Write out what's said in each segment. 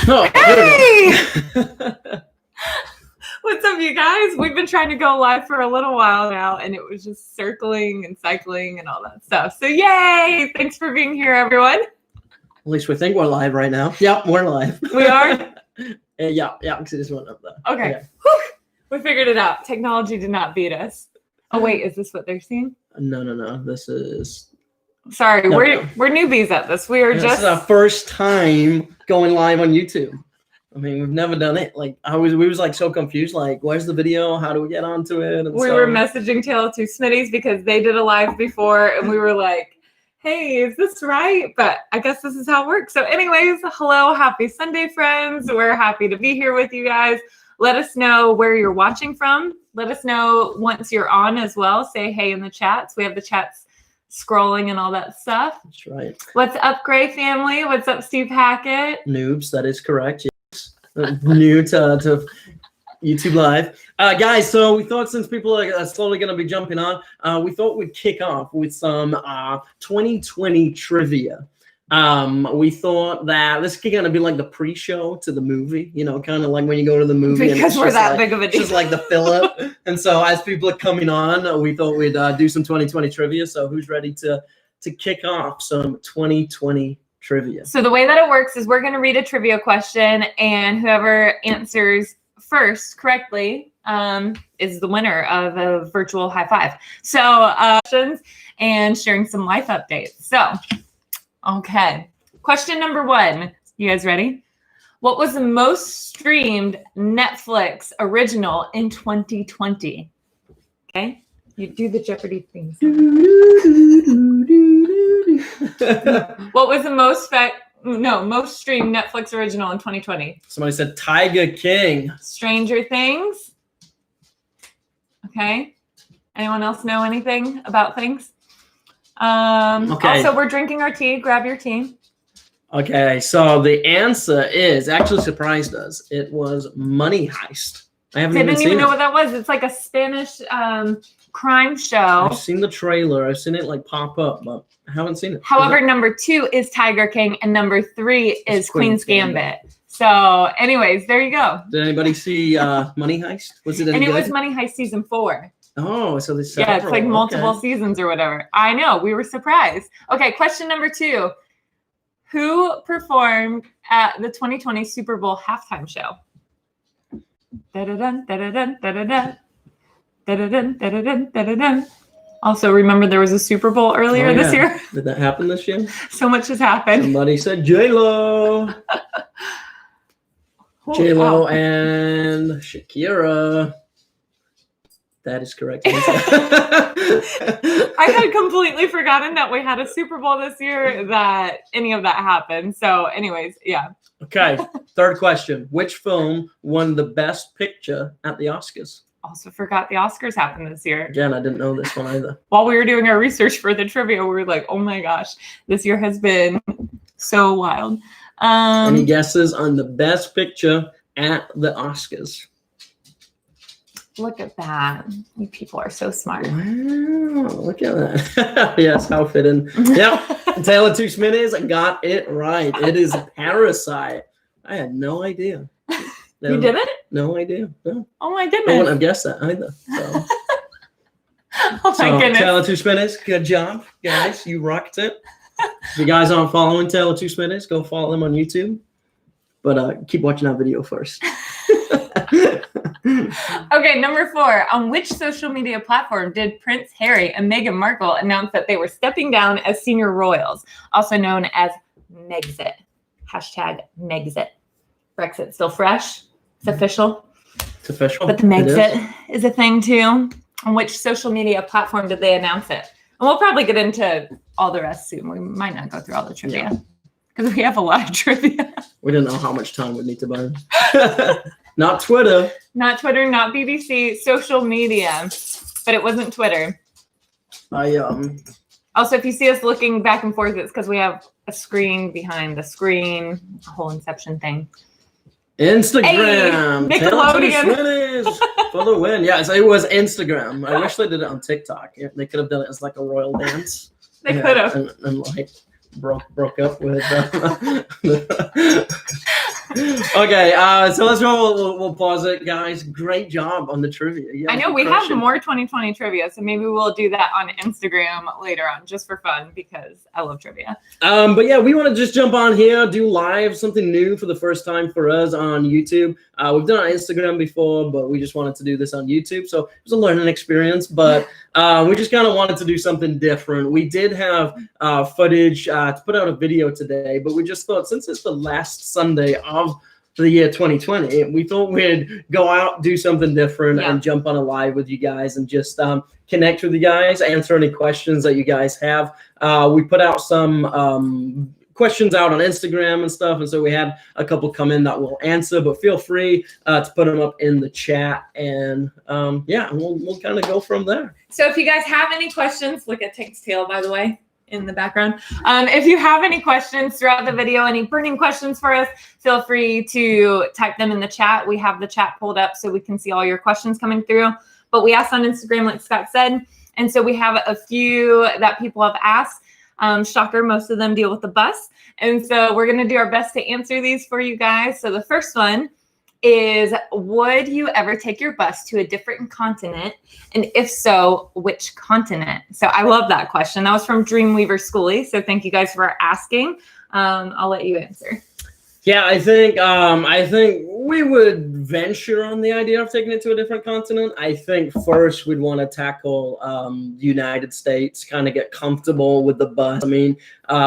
No. Hey! What's up, you guys? We've been trying to go live for a little while now, and it was just circling and cycling and all that stuff. So yay! Thanks for being here, everyone. At least we think we're live right now. Yeah, we're live. We are? Yeah, because it just went up there. Okay. Whew. We figured it out. Technology did not beat us. Oh, wait, is this what they're seeing? No. This is... Sorry, we're newbies at this. We are This just... is our first time going live on YouTube. I mean, we've never done it. Like, we was like so confused. Like, where's the video? How do we get onto it? And we were messaging Tale of Two Smitties because they did a live before, and we were like, hey, is this right? But I guess this is how it works. So anyways, hello, happy Sunday, friends. We're happy to be here with you guys. Let us know where you're watching from. Let us know once you're on as well. Say hey in the chats. We have the chats scrolling and all that stuff. That's right. What's up, Gray family? What's up, Steve Hackett? Noobs, that is correct. New to YouTube Live. Guys, so we thought since people are slowly going to be jumping on, we thought we'd kick off with some 2020 trivia. We thought that this is going to be like the pre-show to the movie, you know, kind of like when you go to the movie. Because we're that big of a deal. Just like the fill-up. And so as people are coming on, we thought we'd do some 2020 trivia. So who's ready to kick off some 2020 trivia? So the way that it works is we're going to read a trivia question, and whoever answers first correctly is the winner of a virtual high five. So questions and sharing some life updates. So, okay. Question number 1. You guys ready? What was the most streamed Netflix original in 2020? Okay. You do the Jeopardy things. What was the most streamed Netflix original in 2020? Somebody said Tiger King. Stranger Things. Okay. Anyone else know anything about things? Okay. Also, we're drinking our tea. Grab your tea. Okay, so the answer is actually surprised us. It was Money Heist. I didn't even know what that was. It's like a Spanish crime show. I've seen the trailer. I've seen it like pop up, but I haven't seen it. However, number 2 is Tiger King, and number 3 is Queen's Gambit. So, anyways, there you go. Did anybody see Money Heist? Was it any good? And it was Money Heist season 4. Oh, so there's several. Yeah, it's like multiple seasons or whatever. I know. We were surprised. Okay, question number 2. Who performed at the 2020 Super Bowl halftime show? Da-da-dun, da-da-dun, da-da-dun. Da-da-dun, da-da-dun, da-da-dun. Also, remember there was a Super Bowl earlier this year? Did that happen this year? So much has happened. Somebody said J-Lo. J-Lo and Shakira. That is correct. I had completely forgotten that we had a Super Bowl this year, that any of that happened. So anyways, yeah. Okay, third question. Which film won the Best Picture at the Oscars? Also forgot the Oscars happened this year. Again, I didn't know this one either. While we were doing our research for the trivia, we were like, oh my gosh, this year has been so wild. Any guesses on the Best Picture at the Oscars? Look at that. You people are so smart. Wow, look at that. Yes, how fitting. Yeah, Tale of Two Smitties got it right. It is Parasite. I had no idea. No, you didn't? No idea. No. Oh my goodness. I wouldn't have guessed that either. So. Oh my goodness. Tale of Two Smitties, good job, guys. You rocked it. If you guys aren't following Tale of Two Smitties, go follow them on YouTube. But keep watching that video first. Okay, number 4. On which social media platform did Prince Harry and Meghan Markle announce that they were stepping down as senior royals, also known as Megxit? Hashtag Megxit. Brexit still fresh. It's official. It's official. But the Megxit is a thing too. On which social media platform did they announce it? And we'll probably get into all the rest soon. We might not go through all the trivia because we have a lot of trivia. We didn't know how much time we'd need to burn. Not Twitter. Not Twitter, not BBC, social media. But it wasn't Twitter. Also, if you see us looking back and forth, it's because we have a screen behind the screen, a whole Inception thing. Instagram. Hey, Nickelodeon. For the win. Yeah, it was Instagram. I wish they did it on TikTok. They could have done it as like a royal dance. They could have. And like broke up with Okay, so let's go. We'll pause it, guys. Great job on the trivia. Yeah, I know we have more 2020 trivia, so maybe we'll do that on Instagram later on, just for fun, because I love trivia. But yeah, we want to just jump on here, do live, something new for the first time for us on YouTube. We've done it on Instagram before, but we just wanted to do this on YouTube, so it was a learning experience. But we just kind of wanted to do something different. We did have footage to put out a video today, but we just thought, since it's the last Sunday of the year 2020, we thought we'd go out, do something different, and jump on a live with you guys and just connect with you guys, answer any questions that you guys have. We put out some questions out on Instagram and stuff, and so we had a couple come in that we'll answer, but feel free to put them up in the chat, and yeah, we'll kind of go from there. So if you guys have any questions, look at Tank's tail, by the way, in the background. If you have any questions throughout the video, any burning questions for us, feel free to type them in the chat. We have the chat pulled up so we can see all your questions coming through. But we asked on Instagram, like Scott said, and so we have a few that people have asked. Shocker, most of them deal with the bus. And so we're going to do our best to answer these for you guys. So the first one is, would you ever take your bus to a different continent? And if so, which continent? So I love that question. That was from Dreamweaver Schoolie. So thank you guys for asking. I'll let you answer. Yeah, I think we would venture on the idea of taking it to a different continent. I think first we'd want to tackle the United States, kind of get comfortable with the bus. I mean,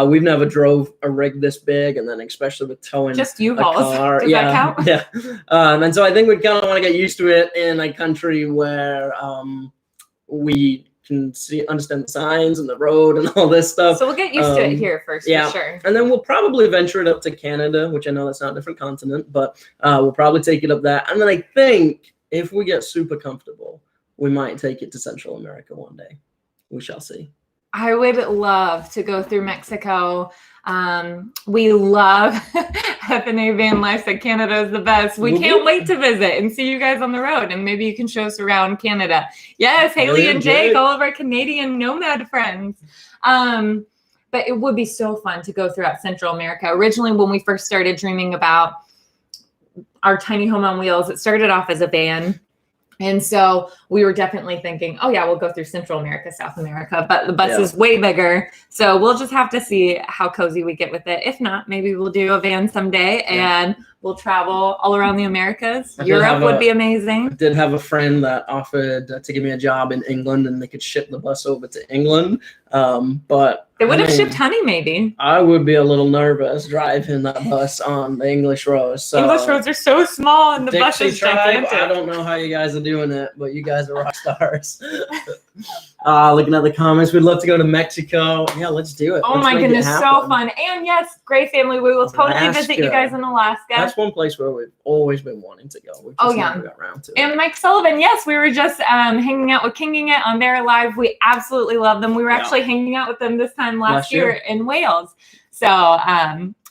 we've never drove a rig this big, and then especially with towing just U-Hauls. a car. Does that count? Yeah. And so I think we kind of want to get used to it in a country where we can understand the signs and the road and all this stuff. So we'll get used to it here first, for sure. And then we'll probably venture it up to Canada, which I know that's not a different continent, but we'll probably take it up that. And then I think if we get super comfortable, we might take it to Central America one day. We shall see. I would love to go through Mexico. We love FNA Van Life said Canada is the best. We can't wait to visit and see you guys on the road, and maybe you can show us around Canada. Yes, Haley and Jake, all of our Canadian nomad friends. But it would be so fun to go throughout Central America. Originally, when we first started dreaming about our tiny home on wheels, it started off as a van. And so we were definitely thinking, oh yeah, we'll go through Central America, South America, but the bus is way bigger. So we'll just have to see how cozy we get with it. If not, maybe we'll do a van someday and we'll travel all around the Americas. Europe would be amazing. I did have a friend that offered to give me a job in England, and they could ship the bus over to England. But they would have shipped honey, maybe. I would be a little nervous driving that bus on the English roads. So English roads are so small, and the bus is gigantic. I don't know how you guys are doing it, but you guys are rock stars. Looking at the comments, we'd love to go to Mexico. Yeah, let's do it. Oh my goodness, so fun. And yes, Gray family, we will totally visit you guys in Alaska. That's one place where we've always been wanting to go. We've just never got around to it. And Mike Sullivan, yes, we were just hanging out with Kinging It on their live. We absolutely love them. We were actually hanging out with them this time last year in Wales. So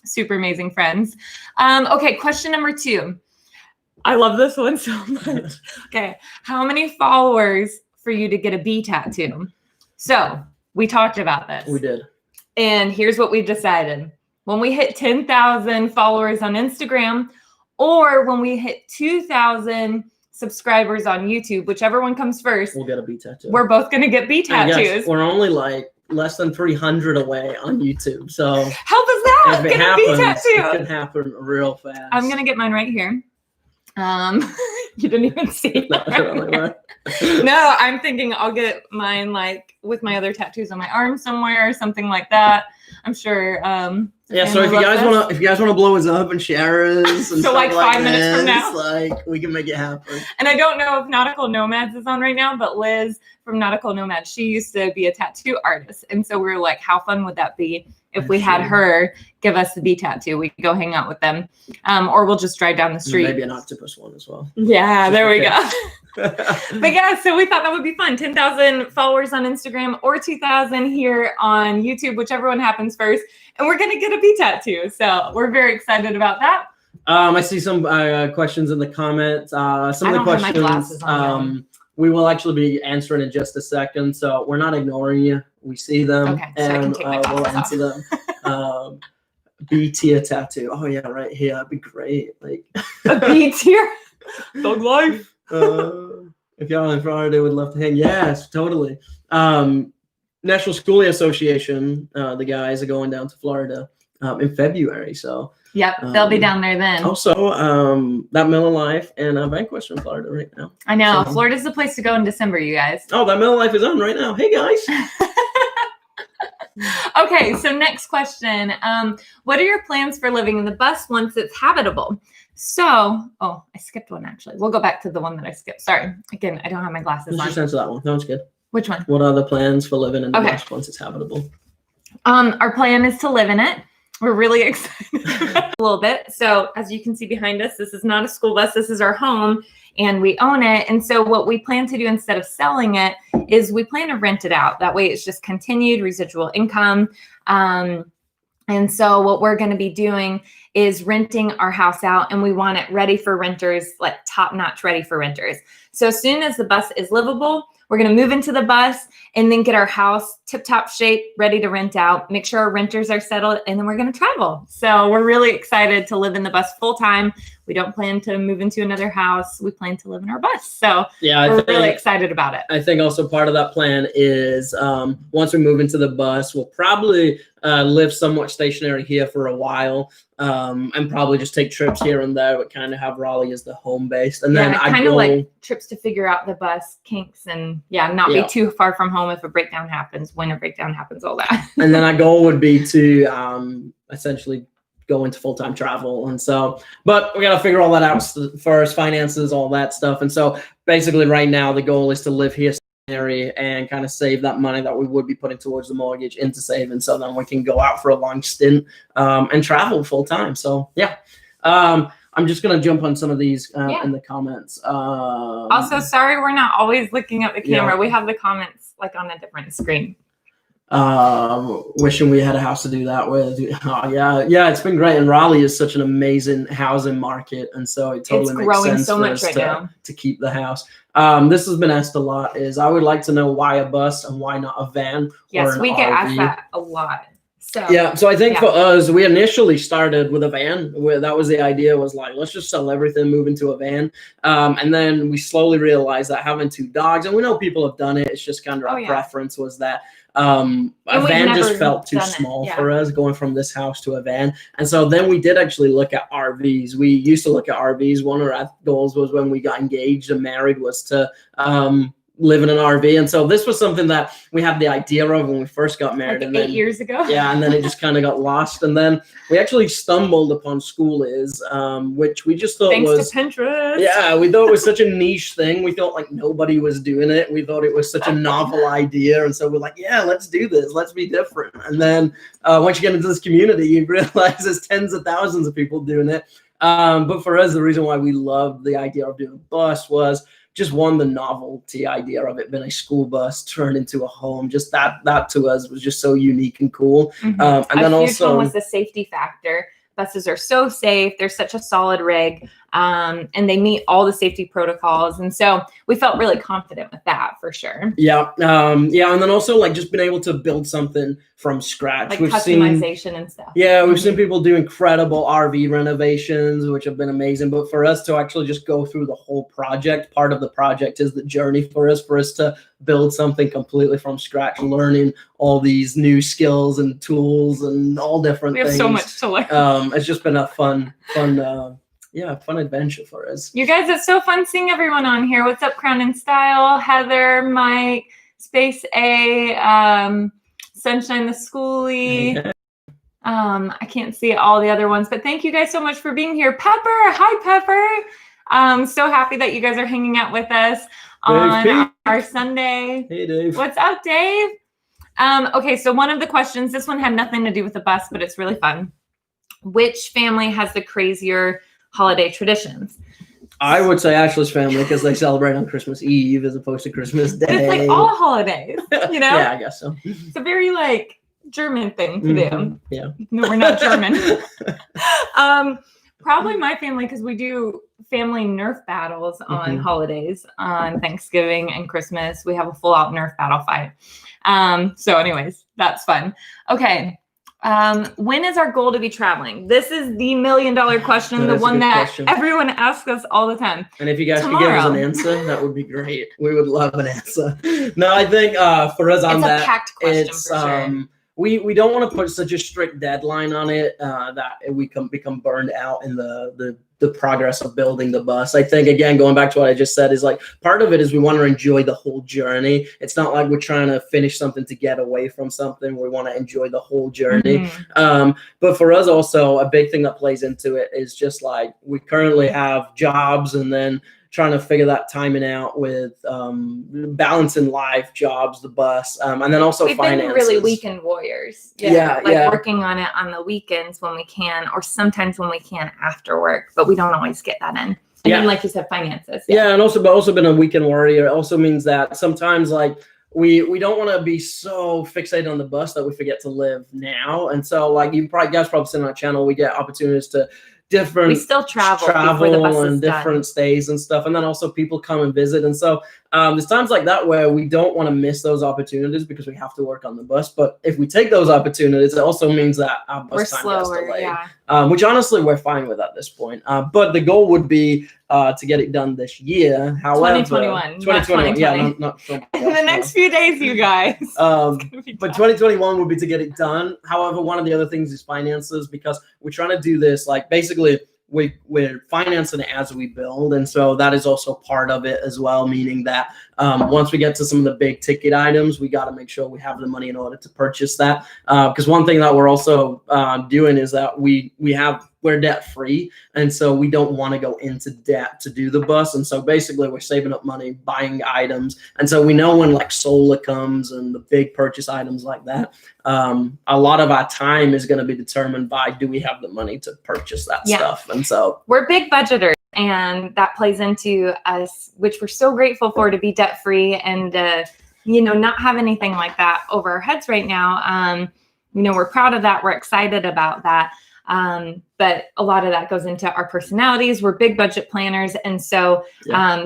super amazing friends. Okay, question number 2. I love this one so much. Okay, how many followers for you to get a B tattoo? So we talked about this. We did. And here's what we've decided. When we hit 10,000 followers on Instagram, or when we hit 2,000 subscribers on YouTube, whichever one comes first, we'll get a B tattoo. We're both going to get B tattoos. Yes, we're only like less than 300 away on YouTube. So help us out. Get a B tattoo. It can happen real fast. I'm going to get mine right here. You didn't even see that. No, I'm thinking I'll get mine like with my other tattoos on my arm somewhere or something like that. I'm sure. So if you guys want to blow us up and share us, and so like 5 minutes from now, like we can make it happen. And I don't know if Nautical Nomads is on right now, but Liz from Nautical Nomads, she used to be a tattoo artist, and so we were like, how fun would that be if we had her give us the B tattoo? We could go hang out with them, or we'll just drive down the street. Maybe an octopus one as well. Yeah, there we go. But yeah, so we thought that would be fun. 10,000 followers on Instagram or 2,000 here on YouTube, whichever one happens first. And we're going to get a B tattoo. So we're very excited about that. I see some questions in the comments. Some of the questions have my glasses on we will actually be answering in just a second. So we're not ignoring you. We see them, okay, so and we'll answer them. B tier tattoo. Oh yeah, right here. That'd be great. Like A B tier. Thug life. if y'all in Florida would love to hang. Yes, totally. National Schooling Association, the guys are going down to Florida in February. So yep, they'll be down there then. Also, that Miller Life and Vanquish in Florida right now. I know. So, Florida's the place to go in December, you guys. Oh, that Miller Life is on right now. Hey guys. Okay, so next question. What are your plans for living in the bus once it's habitable? So, I skipped one actually. We'll go back to the one that I skipped. Sorry. Again, I don't have my glasses on. Just answer that one. That was good. Which one? What are the plans for living in the bus once it's habitable? Our plan is to live in it. We're really excited a little bit. So as you can see behind us, this is not a school bus. This is our home and we own it. And so what we plan to do instead of selling it is we plan to rent it out. That way it's just continued residual income. And so what we're going to be doing is renting our house out, and we want it ready for renters, like top-notch ready for renters. So as soon as the bus is livable, we're going to move into the bus and then get our house tip-top shape, ready to rent out, make sure our renters are settled, and then we're going to travel. So we're really excited to live in the bus full-time. We don't plan to move into another house. We plan to live in our bus. So yeah, we're really excited about it. I think also part of that plan is once we move into the bus, we'll probably live somewhat stationary here for a while and probably just take trips here and there, but kind of have Raleigh as the home base. And then I kind of like trips to figure out the bus kinks and not be too far from home if a breakdown happens, when a breakdown happens, all that. And then our goal would be to essentially go into full-time travel. And so, but we got to figure all that out first, finances, all that stuff. And so basically right now the goal is to live here and kind of save that money that we would be putting towards the mortgage into savings, so then we can go out for a long stint and travel full-time. So yeah. I'm just going to jump on some of these in the comments. Also, sorry, we're not always looking at the camera. We have the comments like on a different screen. Wishing we had a house to do that with. Oh, yeah, it's been great. And Raleigh is such an amazing housing market, and so it totally makes sense so for much us now to keep the house. This has been asked a lot. Is I would like to know why a bus and why not a van? Yes, or we an get RV. asked that a lot. So I think for us, we initially started with a van. Where that was the idea, was like, let's just sell everything, move into a van. And then we slowly realized that having two dogs, and we know people have done it, it's just kind of our preference was that a van just felt too small for us, going from this house to a van. And so then we did actually look at RVs. We used to look at RVs. One of our goals was when we got engaged and married was to live in an RV. And so this was something that we had the idea of when we first got married. Like and 8 years ago. Yeah, and then it just kind of got lost. And then we actually stumbled upon School Is, which we just thought was... Thanks to Pinterest. Yeah, we thought it was such a niche thing. We felt like nobody was doing it. We thought it was such a novel idea. And so we're like, yeah, let's do this. Let's be different. And then once you get into this community, you realize there's tens of thousands of people doing it. But for us, the reason why we loved the idea of doing a bus was just one, the novelty idea of it being a school bus turned into a home. Just that to us was just so unique and cool. Mm-hmm. And then also one was the safety factor. Buses are so safe. They're such a solid rig, and they meet all the safety protocols. And so we felt really confident with that for sure. Yeah. And then also like just being able to build something from scratch. Like customization and stuff. Yeah, we've seen people do incredible RV renovations, which have been amazing. But for us to actually just go through the whole project, part of the project is the journey for us to build something completely from scratch, learning all these new skills and tools and all different things. We have so much to learn. It's just been a fun adventure for us. You guys, it's so fun seeing everyone on here. What's up, Crown and Style? Heather, Mike, Space A, Sunshine the Schoolie. I can't see all the other ones, but thank you guys so much for being here. Pepper, hi Pepper. I'm so happy that you guys are hanging out with us on our Sunday. Hey Dave. What's up, Dave? Okay, so one of the questions, this one had nothing to do with the bus, but it's really fun. Which family has the crazier holiday traditions? I would say Ashley's family, because they celebrate on Christmas Eve as opposed to Christmas Day. It's like all holidays, you know? Yeah, I guess so. It's a very like German thing to do. Yeah. No, we're not German. Probably my family, because we do family Nerf battles on holidays, on Thanksgiving and Christmas. We have a full out Nerf battle fight. So anyways, that's fun. Okay. When is our goal to be traveling? This is the $1 million question, the one that everyone asks us all the time. And if you guys could give us an answer, that would be great. We would love an answer. No, I think for us on that, it's a packed question for sure. We don't want to put such a strict deadline on it that we can become burned out in the progress of building the bus. I think, again, going back to what I just said, is like part of it is we want to enjoy the whole journey. It's not like we're trying to finish something to get away from something. We want to enjoy the whole journey. But for us also, a big thing that plays into it is just like we currently have jobs and then trying to figure that timing out with balancing life, jobs, the bus, and then also we've finances. Been really weekend warriors. Working on it on the weekends when we can, or sometimes when we can after work, but we don't always get that in. And then, like you said, finances. And also been a weekend warrior also means that sometimes like we don't want to be so fixated on the bus that we forget to live now. And so like you guys probably seen on our channel, we get opportunities to we still travel and different stays and stuff, and then also people come and visit, and so there's times like that where we don't want to miss those opportunities because we have to work on the bus. But if we take those opportunities, it also means that our bus time gets delayed, which honestly we're fine with at this point. But the goal would be to get it done this year. However, 2021, not in the next few days, you guys. But 2021 would be to get it done. However, one of the other things is finances, because we're trying to do this like basically we're financing it as we build, and so that is also part of it as well, meaning that once we get to some of the big ticket items, we got to make sure we have the money in order to purchase that, because one thing that we're also doing is that we're debt free, and so we don't want to go into debt to do the bus, and so basically we're saving up money, buying items, and so we know when like solar comes and the big purchase items like that, a lot of our time is going to be determined by do we have the money to purchase that stuff. And so we're big budgeters, and that plays into us, which we're so grateful for, to be debt free and not have anything like that over our heads right now. We're proud of that. We're excited about that. But a lot of that goes into our personalities. We're big budget planners. And so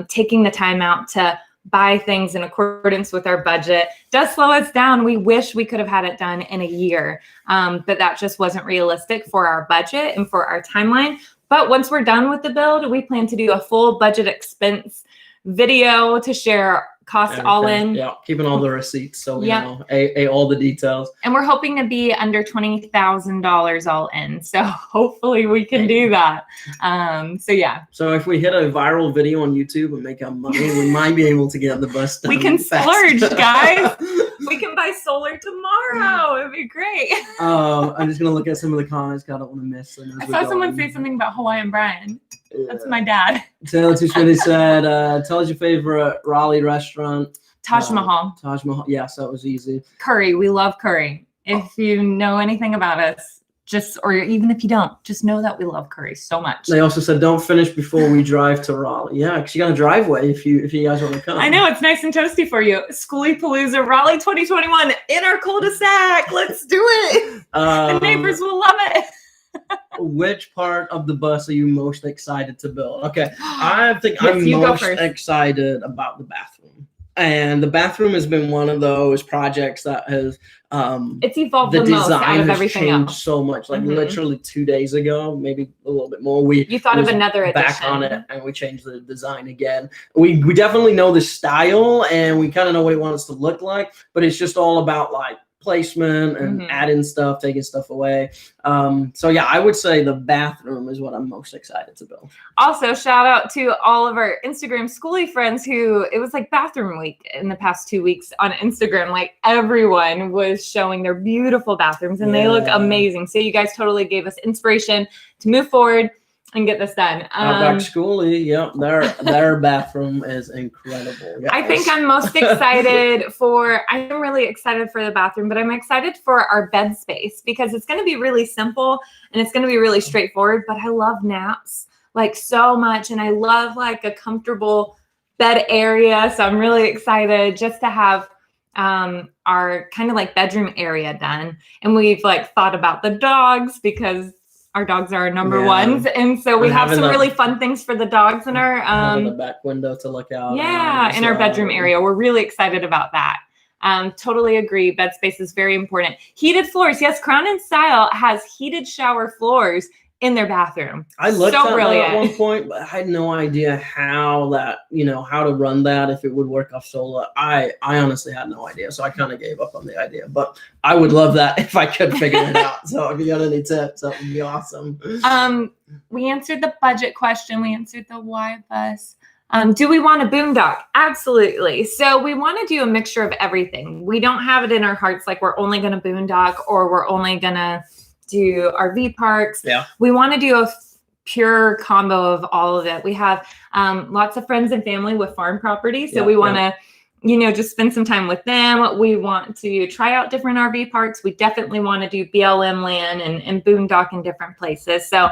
taking the time out to buy things in accordance with our budget does slow us down. We wish we could have had it done in a year, but that just wasn't realistic for our budget and for our timeline. But once we're done with the build, we plan to do a full budget expense video to share costs all in. Yeah, keeping all the receipts, so we know all the details. And we're hoping to be under $20,000 all in. So hopefully we can do that. So if we hit a viral video on YouTube and make our money, we might be able to get the bus done. We can splurge, guys. We can buy solar tomorrow. It'd be great. I'm just gonna look at some of the comments. I don't want to miss them. I saw someone say something about Hawaiian Brian. That's my dad. Taylor Tushmity said, tell us your favorite Raleigh restaurant. Taj Mahal. Taj Mahal. Yes, that was easy. Curry. We love curry. If you know anything about us, or even if you don't, just know that we love curry so much. They also said, don't finish before we drive to Raleigh. Yeah, because you got a driveway if you guys want to come. I know, it's nice and toasty for you. Schoolie Palooza Raleigh 2021 in our cul-de-sac. Let's do it. The neighbors will love it. Which part of the bus are you most excited to build? Okay, I think I'm most excited about the bathroom. And the bathroom has been one of those projects that has it's evolved the most out of everything else. So much. Like literally 2 days ago, maybe a little bit more. You thought of another addition. Back on it, and we changed the design again. We definitely know the style, and we kind of know what we want us to look like. But it's just all about like placement and adding stuff, taking stuff away. I would say the bathroom is what I'm most excited to build. Also, shout out to all of our Instagram schoolie friends who, it was like bathroom week in the past 2 weeks on Instagram. Like everyone was showing their beautiful bathrooms and they look amazing. So you guys totally gave us inspiration to move forward and get this done. Outback Schoolie, their bathroom is incredible. Yes. I think I'm most excited I'm really excited for the bathroom, but I'm excited for our bed space because it's going to be really simple and it's going to be really straightforward, but I love naps like so much. And I love like a comfortable bed area. So I'm really excited just to have our kind of like bedroom area done. And we've like thought about the dogs because our dogs are our number ones. And so we have some really fun things for the dogs in our the back window to look out. In our bedroom area. We're really excited about that. Totally agree. Bed space is very important. Heated floors. Yes, Crown and Style has heated shower floors in their bathroom. I looked at that at one point, but I had no idea how that, how to run that, if it would work off solar. I honestly had no idea. So I kind of gave up on the idea, but I would love that if I could figure it out. So if you got any tips, that would be awesome. We answered the budget question. We answered the why bus. Do we want a boondock? Absolutely. So we want to do a mixture of everything. We don't have it in our hearts like we're only going to boondock or we're only going to do RV parks. Yeah. We want to do a pure combo of all of it. We have lots of friends and family with farm property. So we want to, just spend some time with them. We want to try out different RV parks. We definitely want to do BLM land and boondock in different places. So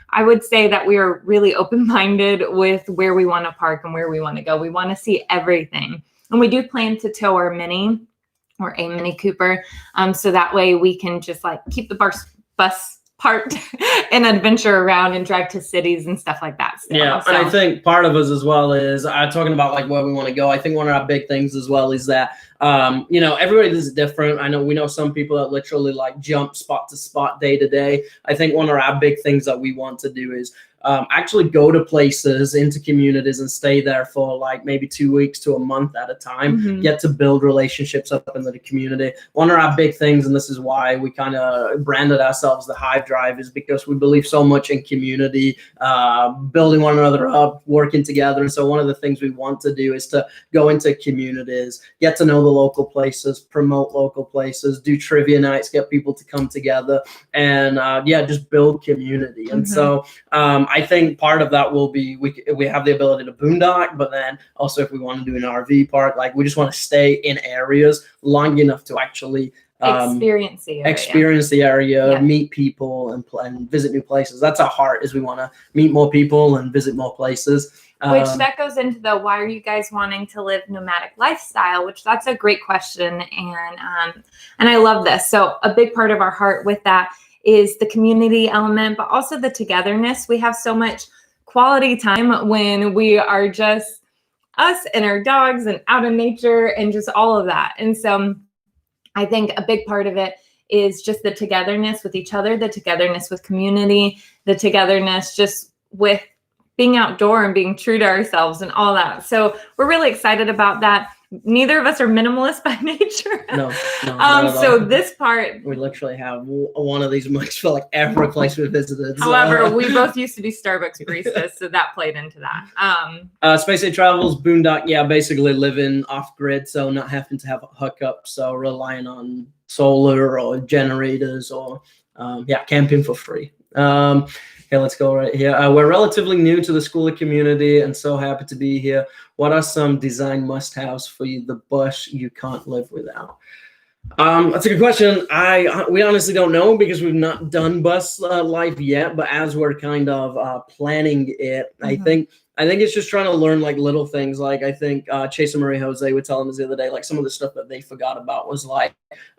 I would say that we are really open-minded with where we want to park and where we want to go. We want to see everything. And we do plan to tow our Mini or a Mini Cooper. So that way we can just keep the bus parked and adventure around and drive to cities and stuff like that. And I think part of us as well is talking about where we want to go. I think one of our big things as well is that everybody is different. We know some people that literally jump spot to spot, day to day. I think one of our big things that we want to do is actually go to places, into communities, and stay there for maybe 2 weeks to a month at a time. Get to build relationships up in the community. One of our big things, and this is why we kind of branded ourselves the Hive Drive, is because we believe so much in community, building one another up, working together. And so one of the things we want to do is to go into communities, get to know the local places, promote local places, do trivia nights, get people to come together, and just build community. And so I think part of that will be we have the ability to boondock, but then also if we want to do an RV park, we just want to stay in areas long enough to actually experience the area, meet people, and visit new places. That's our heart, is we want to meet more people and visit more places. Which that goes into the why are you guys wanting to live nomadic lifestyle, which that's a great question. And I love this. So a big part of our heart with that is the community element, but also the togetherness. We have so much quality time when we are just us and our dogs and out in nature and just all of that. And so I think a big part of it is just the togetherness with each other, the togetherness with community, the togetherness just with being outdoor and being true to ourselves and all that. So we're really excited about that. Neither of us are minimalist by nature. No. So this part, we literally have one of these mugs for every place we visited. However, we both used to be Starbucks baristas, so that played into that. Space Age Travels, boondock, basically living off grid, so not having to have a hookup, so relying on solar or generators or camping for free. Okay, let's go right here. We're relatively new to the schooler community and so happy to be here. What are some design must-haves for you, the bus you can't live without? That's a good question. We honestly don't know because we've not done bus life yet, but as we're kind of planning it, I think it's just trying to learn little things. I think Chase and Marie Jose were telling us the other day, some of the stuff that they forgot about was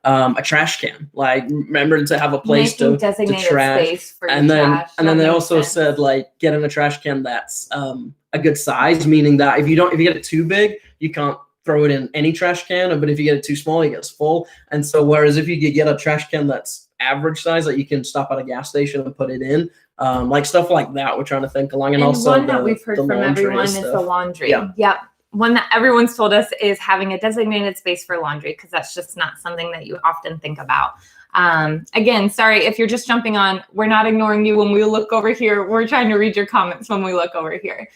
a trash can. Remember to have a place to trash. Space for and then trash. And then they also said getting a trash can that's a good size, meaning that if you get it too big, you can't throw it in any trash can, but if you get it too small, it gets full. And so whereas if you could get a trash can that's average size that you can stop at a gas station and put it in, stuff like that, we're trying to think along. And also one that we've heard from everyone is the laundry. Yep. One that everyone's told us is having a designated space for laundry, because that's just not something that you often think about. Again, sorry if you're just jumping on. We're not ignoring you when we look over here. We're trying to read your comments when we look over here.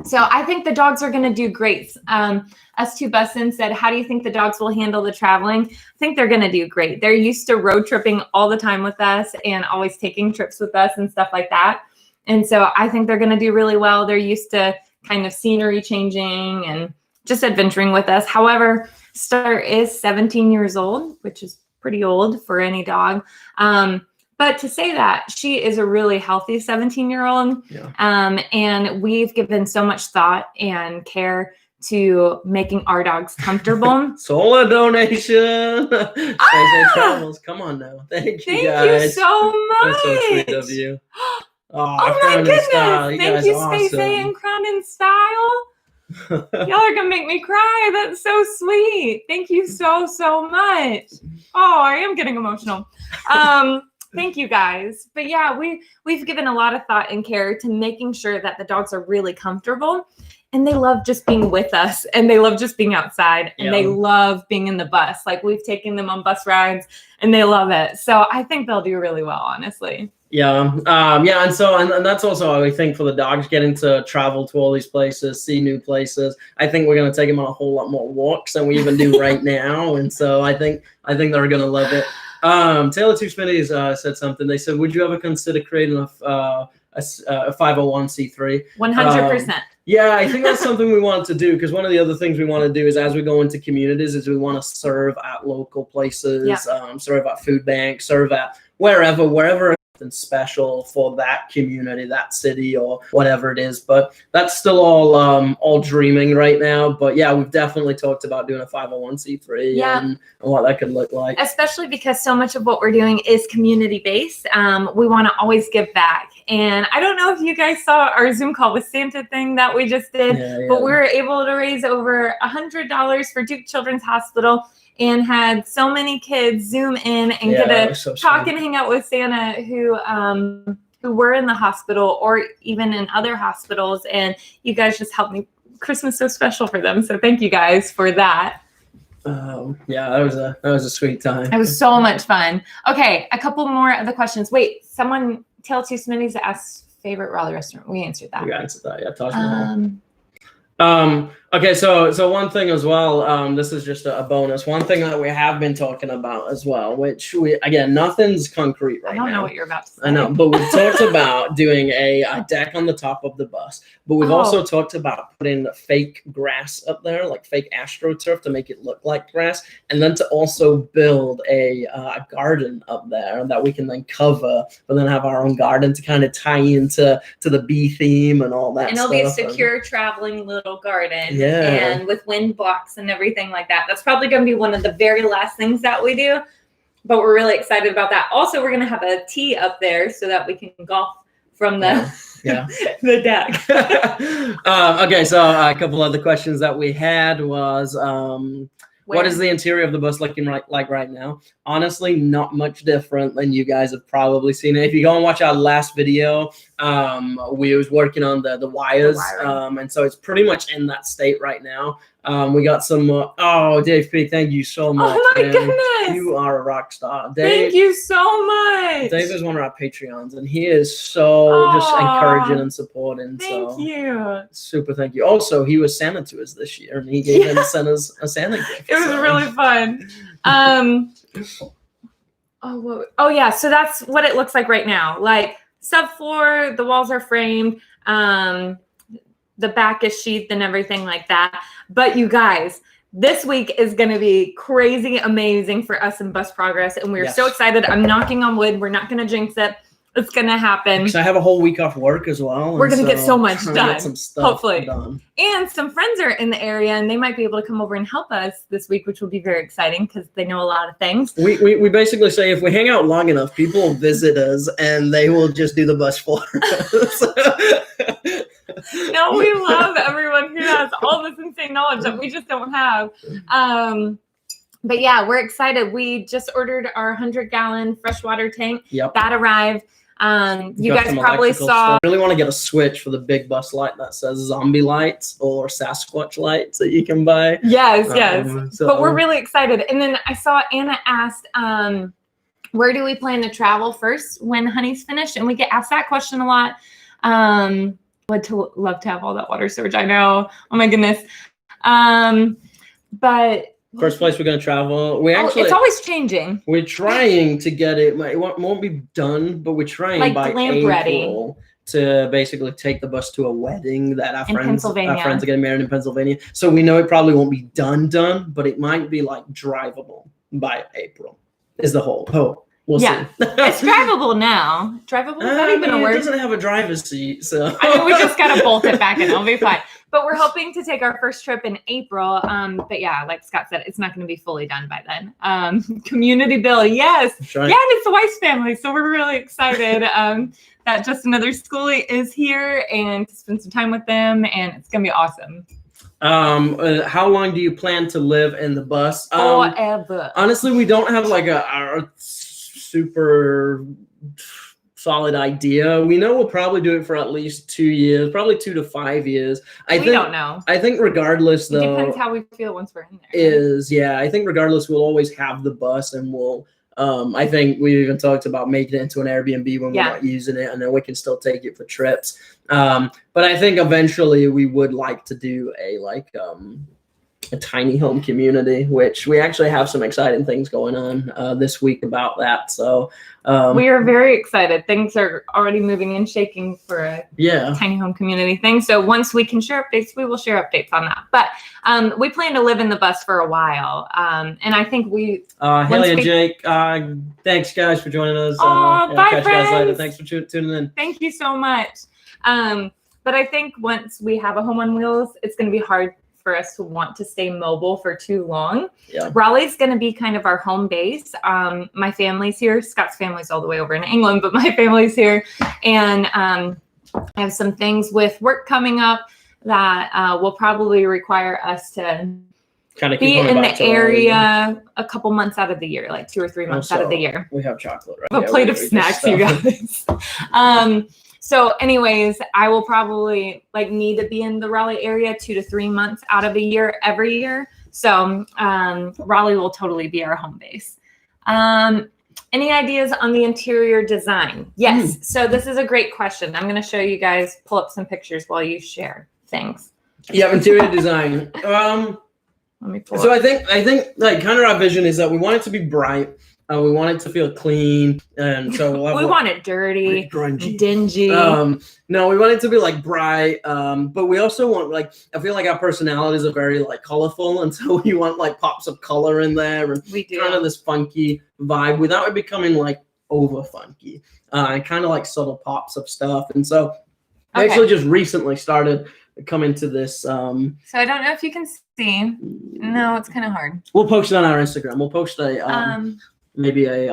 So I think the dogs are going to do great. S2 Bussin said, how do you think the dogs will handle the traveling? I think they're going to do great. They're used to road tripping all the time with us and always taking trips with us and stuff like that. And so I think they're going to do really well. They're used to kind of scenery changing and just adventuring with us. However, Star is 17 years old, which is pretty old for any dog. But to say that, she is a really healthy 17-year-old. And we've given so much thought and care to making our dogs comfortable. Solar donation. Travels. Come on now. Thank you guys. Thank you so much. That's so sweet of you. Oh my goodness. Thank you, Space A and Crown and Style. Y'all are gonna make me cry. That's so sweet. Thank you so much. Oh, I am getting emotional. Thank you guys. But yeah, we've given a lot of thought and care to making sure that the dogs are really comfortable, and they love just being with us, and they love just being outside, and they love being in the bus. Like, we've taken them on bus rides and they love it. So I think they'll do really well, honestly. Yeah. And that's also, I think, for the dogs, getting to travel to all these places, see new places. I think we're going to take them on a whole lot more walks than we even do right now. And so I think they're going to love it. Taylor Two Smitties said something. They said, would you ever consider creating a 501c3? 100%. Yeah, I think that's something we want to do, because one of the other things we want to do is, as we go into communities, is we want to serve at local places, serve at food banks, serve at wherever special for that community, that city, or whatever it is. But that's still all dreaming right now. But yeah, we've definitely talked about doing a 501c3 and what that could look like. Especially because so much of what we're doing is community based. We want to always give back. And I don't know if you guys saw our Zoom call with Santa thing that we just did, but we were able to raise over $100 for Duke Children's Hospital, and had so many kids Zoom in and get to talk and hang out with Santa who were in the hospital or even in other hospitals. And you guys just helped me. Christmas so special for them. So thank you guys for that. That was a sweet time. It was so much fun. Okay, a couple more of the questions. Wait, someone, Tail Two Smitties asked favorite Raleigh restaurant. We answered that. We answered that. Yeah, Taj Mahal. Okay, so one thing as well, this is just a bonus. One thing that we have been talking about as well, which nothing's concrete right now. I don't know what you're about to say. I know, but we've talked about doing a deck on the top of the bus. But we've also talked about putting fake grass up there, like fake AstroTurf, to make it look like grass, and then to also build a garden up there that we can then cover, but then have our own garden to kind of tie into the bee theme and all that. And it'll be a secure traveling little garden. And with wind blocks and everything like that. That's probably going to be one of the very last things that we do, but we're really excited about that. Also, we're going to have a tee up there so that we can golf from the the deck. Okay, so a couple other questions that we had was, what is the interior of the bus looking like right now? Honestly, not much different than you guys have probably seen it. If you go and watch our last video, we was working on the wires, and so it's pretty much in that state right now. We got some Dave P, thank you so much. Oh my goodness, you are a rock star, Dave. Thank you so much. Dave is one of our Patreons, and he is so just encouraging and supporting. Thank you. Super thank you. Also, he was Santa to us this year, and he gave him Santa's a Santa gift. It was really fun. So that's what it looks like right now. Like, subfloor, the walls are framed, the back is sheathed and everything like that. But you guys, this week is going to be crazy amazing for us in Bus Progress, and we're so excited. I'm knocking on wood. We're not going to jinx it. It's going to happen. Because I have a whole week off work as well. We're going to get so much done, some stuff hopefully. And some friends are in the area, and they might be able to come over and help us this week, which will be very exciting because they know a lot of things. We basically say if we hang out long enough, people will visit us, and they will just do the bus for us. No, we love everyone who has all this insane knowledge that we just don't have. But yeah, we're excited. We just ordered our 100-gallon freshwater tank. That arrived. You guys probably saw. I really want to get a switch for the big bus light that says zombie lights or Sasquatch lights that you can buy. Yes. But we're really excited. And then I saw Anna asked, where do we plan to travel first when Honey's finished? And we get asked that question a lot. Would love to have all that water storage. I know. Oh my goodness. But first place we're going to travel. It's always changing. We're trying to get it. It won't be done, but we're trying by April to basically take the bus to a wedding that our friends are getting married in Pennsylvania. So we know it probably won't be done, but it might be like drivable by April is the whole hope. We'll see. It's drivable now. Drivable? Is that even a word? It doesn't have a driver's seat, so. I mean, we just got to bolt it back and it'll be fine. But we're hoping to take our first trip in April. But yeah, like Scott said, it's not going to be fully done by then. Community bill, yes. Right. Yeah, and it's the Weiss family. So we're really excited that Just Another Schoolie is here and to spend some time with them. And it's going to be awesome. How long do you plan to live in the bus? Forever. Honestly, we don't have like a super solid idea. We know we'll probably do it for at least 2 years, probably 2 to 5 years. We don't know. I think regardless, It though, depends how we feel once we're in there. I think regardless, we'll always have the bus, and we'll. I think we even talked about making it into an Airbnb when we're not using it, and then we can still take it for trips. But I think eventually we would like to do a tiny home community, which we actually have some exciting things going on this week about that. So we are very excited. Things are already moving and shaking for a tiny home community thing. So once we can share updates, we will share updates on that. But we plan to live in the bus for a while. And I think we... Haley and Jake, thanks, guys, for joining us. Bye, catch friends. you guys later. Thanks for tuning in. Thank you so much. But I think once we have a home on wheels, it's going to be hard for us to want to stay mobile for too long. Yeah. Raleigh's going to be kind of our home base. My family's here. Scott's family's all the way over in England, but my family's here. And I have some things with work coming up that will probably require us to kind of be in the area a couple months out of the year, like 2 or 3 months out of the year. We have chocolate, right? A plate of snacks, you guys. So anyways, I will probably need to be in the Raleigh area 2 to 3 months out of the year every year. So Raleigh will totally be our home base. Any ideas on the interior design? Yes. So this is a great question. I'm going to show you guys, pull up some pictures while you share things. Yeah, interior design. Let me pull So up. I think kind of our vision is that we want it to be bright. We want it to feel clean, and so we want it dirty, grungy, dingy. No, we want it to be bright, but we also want I feel like our personalities are very colorful, and so we want pops of color in there, and we do kind of this funky vibe without it becoming over funky, and kind of subtle pops of stuff. And so I actually just recently started coming to this. So I don't know if you can see. No, it's kind of hard. We'll post it on our Instagram. We'll post a maybe a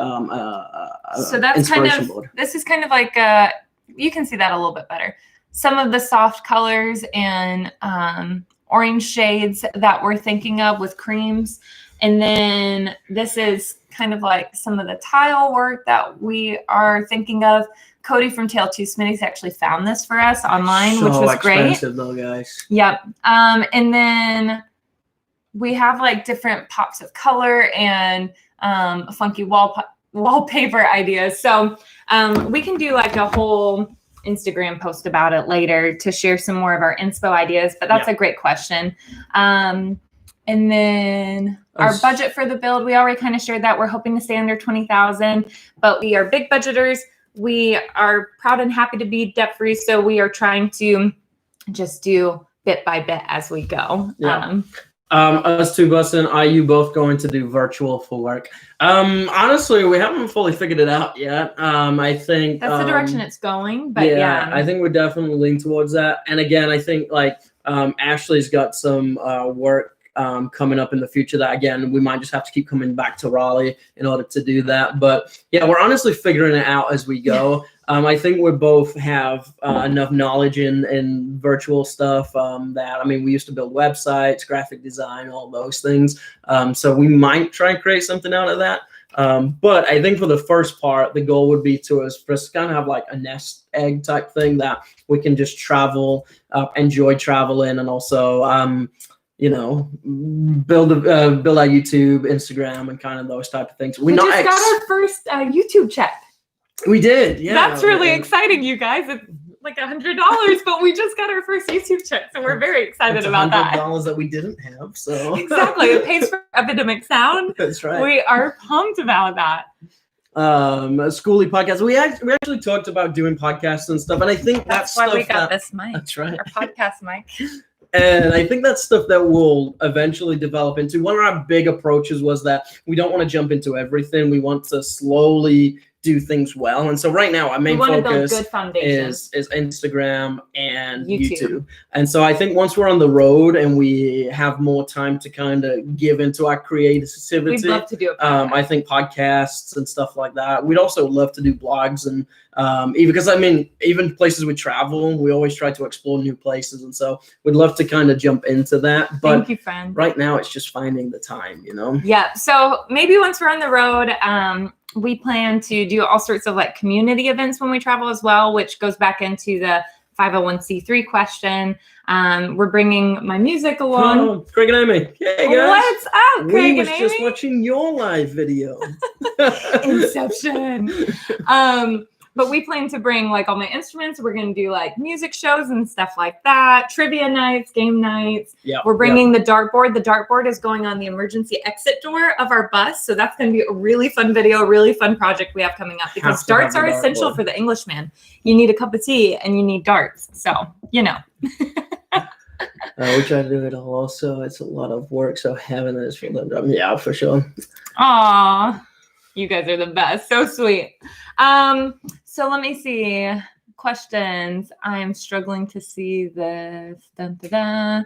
so that's board. This is kind of you can see that a little bit better. Some of the soft colors and orange shades that we're thinking of with creams. And then this is kind of some of the tile work that we are thinking of. Cody from Tail 2 Smitty's actually found this for us online, which was great. So expensive though, guys. Yep. And then we have different pops of color and funky wallpaper ideas. So we can do a whole Instagram post about it later to share some more of our inspo ideas, but that's a great question. And then our budget for the build, we already kind of shared that. We're hoping to stay under 20,000, but we are big budgeters. We are proud and happy to be debt free. So we are trying to just do bit by bit as we go. Yeah. Us two, Bustin, are you both going to do virtual for work? Honestly, we haven't fully figured it out yet. I think that's the direction it's going, but yeah, I think we're definitely leaning towards that. And again, I think Ashley's got some work coming up in the future that, again, we might just have to keep coming back to Raleigh in order to do that. But yeah, we're honestly figuring it out as we go. I think we both have enough knowledge in virtual stuff that, we used to build websites, graphic design, all those things. So we might try and create something out of that. But I think for the first part, the goal would be to just kind of have a nest egg type thing that we can just travel, enjoy traveling, and also, build our YouTube, Instagram, and kind of those type of things. We just got our first YouTube check. We did, yeah. That's really exciting, you guys. It's $100, but we just got our first YouTube check, so we're very excited about that. $100 that we didn't have, so exactly. It pays for Epidemic Sound. That's right. We are pumped about that. Schooly podcast. We actually talked about doing podcasts and stuff, and I think that's why we got this mic. That's right. Our podcast mic. And I think that's stuff that we'll eventually develop into. One of our big approaches was that we don't want to jump into everything. We want to slowly do things well. And so right now our main we want to build focus good foundations. is Instagram and YouTube. YouTube. And so I think once we're on the road and we have more time to kind of give into our creativity, We'd love to do a podcast. I think podcasts and stuff like that. We'd also love to do blogs and even because I mean, even places we travel, we always try to explore new places. And so we'd love to kind of jump into that. But Thank you, friend. right now it's just finding the time, you know? Yeah. So maybe once we're on the road, we plan to do all sorts of like community events when we travel as well, which goes back into the 501c3 question. We're bringing my music along. Oh, Craig and Amy. Hey guys. What's up, Craig We and was Amy? just watching your live video. Inception. But we plan to bring like all my instruments. We're going to do like music shows and stuff like that, trivia nights, game nights. Yeah. We're bringing the dartboard. The dartboard is going on the emergency exit door of our bus. So that's going to be a really fun video, a really fun project we have coming up because darts are essential for the Englishman. You need a cup of tea and you need darts. So, you know. We try to do it all also. It's a lot of work. So having this for them. Yeah, for sure. Aw, you guys are the best. So sweet. So let me see. Questions. I'm struggling to see this. Dun, dun, dun.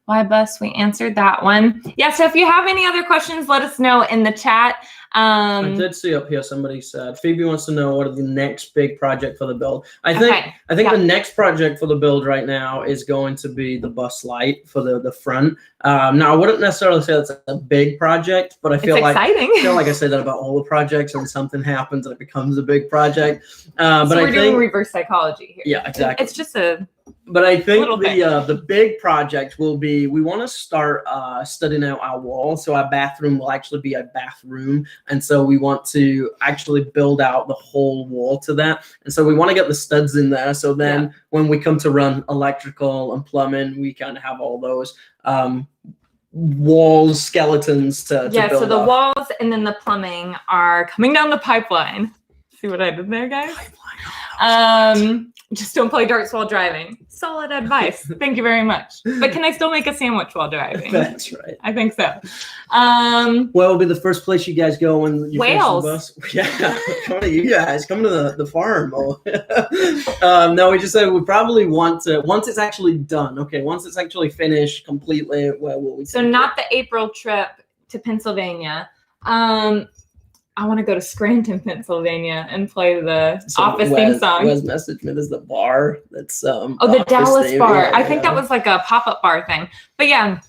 Why bus? We answered that one. Yeah. So if you have any other questions, let us know in the chat. I did see up here somebody said Phoebe wants to know what are the next big project for the build. I think the next project for the build right now is going to be the bus light for the front. Now I wouldn't necessarily say that's a big project, but I feel exciting. I feel like I say that about all the projects, and something happens and it becomes a big project. But so we're I think doing reverse psychology here. Yeah, exactly. It's just a. But I think the big project will be, we want to start studying out our wall. So our bathroom will actually be a bathroom. And so we want to actually build out the whole wall to that. And so we want to get the studs in there. So then when we come to run electrical and plumbing, we kind of have all those walls, skeletons to build so the up. walls and then the plumbing are coming down the pipeline. See what I did there, guys? Just don't play darts while driving. Solid advice. Thank you very much. But can I still make a sandwich while driving? That's right. I think so. Where will be the first place you guys go when you finish the bus? Yeah, come to you guys. Come to the farm. No, we just said we probably want to, once it's actually done. Okay, once it's actually finished completely, where will we? So not the April trip to Pennsylvania. I want to go to Scranton, Pennsylvania, and play the Office theme song. Wes messaged me. There's the bar that's the Dallas bar. I think that was like a pop-up bar thing. But yeah,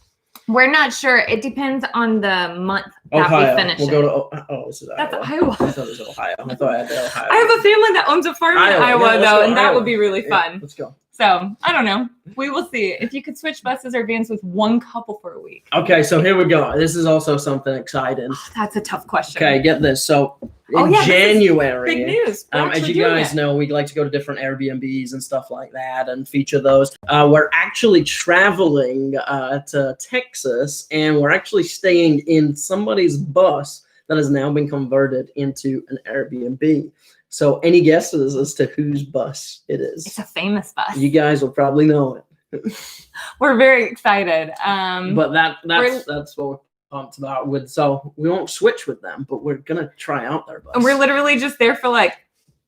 we're not sure. It depends on the month that we finish. We'll go to this is Iowa. That's Iowa. I thought it was Ohio. I thought I had Ohio. I have a family that owns a farm in Iowa though, and that would be really fun. Yeah, let's go. So I don't know. We will see if you could switch buses or vans with one couple for a week. Okay, so here we go. This is also something exciting. That's a tough question. Okay, get this. So in January, big news. As you guys know, we like to go to different Airbnbs and stuff like that and feature those. We're actually traveling to Texas, and we're actually staying in somebody's bus that has now been converted into an Airbnb. So any guesses as to whose bus it is? It's a famous bus. You guys will probably know it. We're very excited. But that's what we're pumped about with. So we won't switch with them, but we're gonna try out their bus. And we're literally just there for like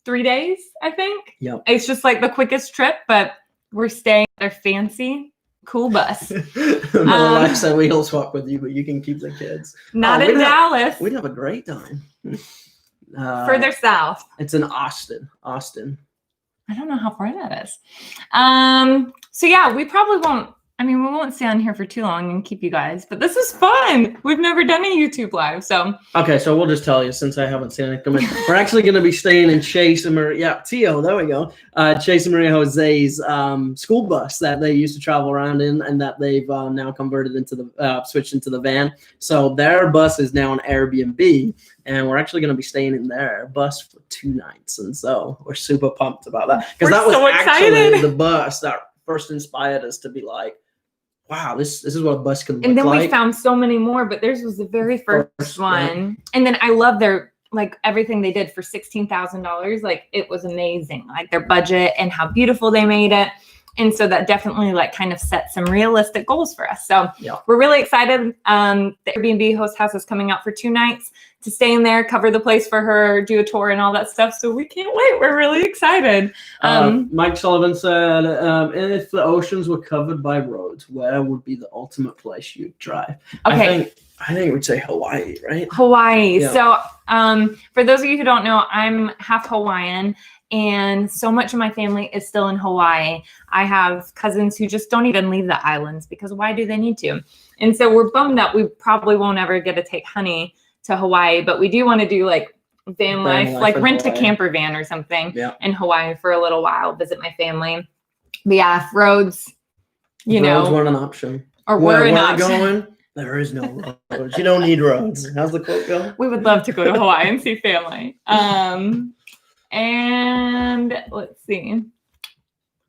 3 days, I think. Yeah. It's just like the quickest trip, but we're staying at their fancy, cool bus. Like I said, we'll swap with you, but you can keep the kids. Not in Dallas. We'd have a great time. Further south. It's in Austin. I don't know how far that is. So yeah, we probably won't. I mean, we won't stay on here for too long and keep you guys, but this is fun. We've never done a YouTube live, so. Okay, so we'll just tell you since I haven't seen it come in. We're actually going to be staying in Chase and Maria. Tio, there we go. Chase and Maria Jose's school bus that they used to travel around in, and that they've now converted into the switched into the van. So their bus is now an Airbnb, and we're actually going to be staying in their bus for 2 nights, and so we're super pumped about that because that was actually the bus that first inspired us to be like, wow, this is what a bus can look like. And then we found so many more, but theirs was the very first one. Yeah. And then I love their, like, everything they did for $16,000. Like, it was amazing. Like, their budget and how beautiful they made it. And so that definitely like kind of set some realistic goals for us. So Yeah. we're really excited. The Airbnb host has us coming out for 2 nights to stay in there, cover the place for her, do a tour and all that stuff. So we can't wait. We're really excited. Mike Sullivan said, if the oceans were covered by roads, where would be the ultimate place you'd drive? Okay. I think we'd say Hawaii, right? Hawaii. Yeah. So for those of you who don't know, I'm half Hawaiian. And so much of my family is still in Hawaii. I have cousins who just don't even leave the islands because why do they need to? And so we're bummed that we probably won't ever get to take Honey to Hawaii, but we do want to do like van life, like rent a camper van or something in Hawaii for a little while, visit my family. But yeah, if roads, roads weren't an option. Or were an option. Going, there is no roads. You don't need roads. How's the quote go? We would love to go to Hawaii and see family. And let's see.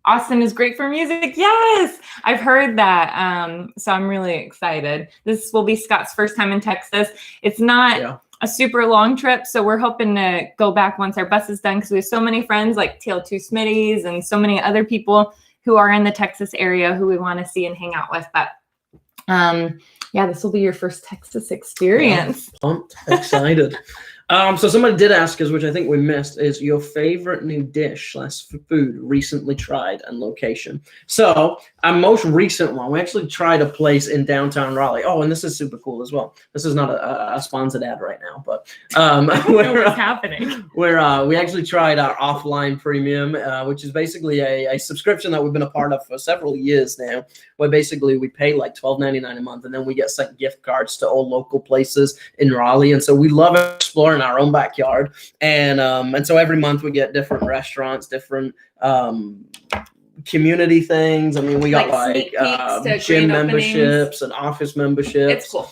Austin is great for music. Yes, I've heard that. So I'm really excited. This will be Scott's first time in Texas. It's not a super long trip, so we're hoping to go back once our bus is done because we have so many friends like TL2 Smitties and so many other people who are in the Texas area who we want to see and hang out with. But this will be your first Texas experience. Pumped, excited. So somebody did ask us, which I think we missed, is your favorite new dish / food recently tried and location. So our most recent one, we actually tried a place in downtown Raleigh. Oh, and this is super cool as well. This is not a sponsored ad right now, but what's happening? Where we actually tried our offline premium, which is basically a subscription that we've been a part of for several years now, where basically we pay like $12.99 a month, and then we get sent gift cards to all local places in Raleigh. And so we love exploring our own backyard, and so every month we get different restaurants, different community things. I mean, we got like gym memberships and office memberships. It's cool.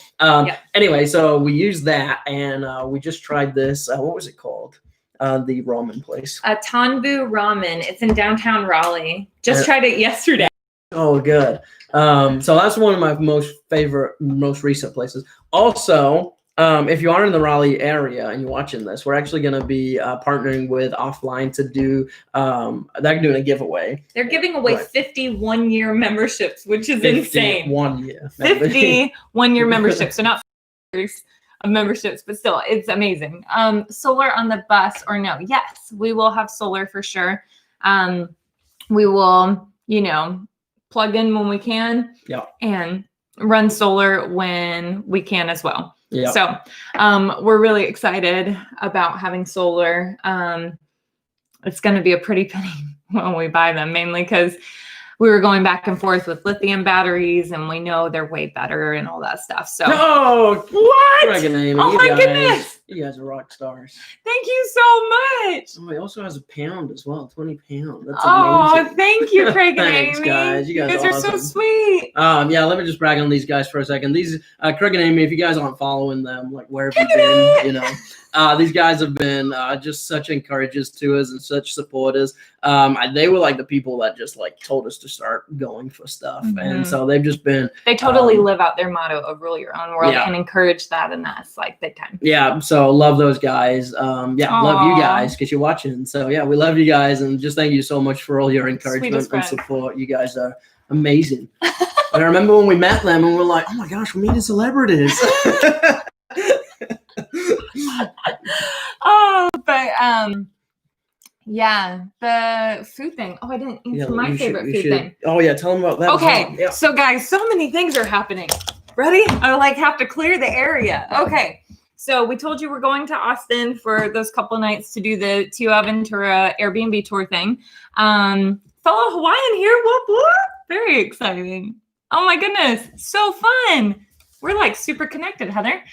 Anyway, so we used that, and we just tried this. What was it called? The ramen place. Tanbu Ramen. It's in downtown Raleigh. Just tried it yesterday. Oh, good. So that's one of my most recent places. Also, if you are in the Raleigh area and you're watching this, we're actually going to be partnering with Offline to do, they're doing a giveaway. They're giving away 51-year memberships, which is insane. 1 year. 51-year memberships. So not years of memberships, but still, it's amazing. Solar on the bus or no? Yes, we will have solar for sure. We will, plug in when we can and run solar when we can as well. Yeah. So we're really excited about having solar. It's going to be a pretty penny when we buy them, mainly because we were going back and forth with lithium batteries, and we know they're way better and all that stuff. So what? Oh my goodness. You guys are rock stars. Thank you so much. Oh, he also has a pound as well, 20 pounds. That's amazing. Thank you, Craig and Thanks, Amy. guys. You guys are awesome. so sweet. Let me just brag on these guys for a second. These Craig and Amy, if you guys aren't following them, like where have you been? These guys have been just such encouragers to us and such supporters. They were like the people that just like told us to start going for stuff, and so they've just been. They totally live out their motto of rule your own world and encourage that, and that's like big time. Yeah, so love those guys. Love you guys because you're watching. So we love you guys, and just thank you so much for all your encouragement and support. You guys are amazing. And I remember when we met them, and we're like, oh my gosh, we're meeting celebrities. The food thing. Oh, I didn't answer my favorite food thing. Oh yeah, tell them about that. Okay, so guys, so many things are happening. Ready? I have to clear the area. Okay, so we told you we're going to Austin for those couple nights to do the Tia Ventura Airbnb tour thing. Fellow Hawaiian here, whoop whoop. Very exciting. Oh my goodness, so fun. We're like super connected, Heather.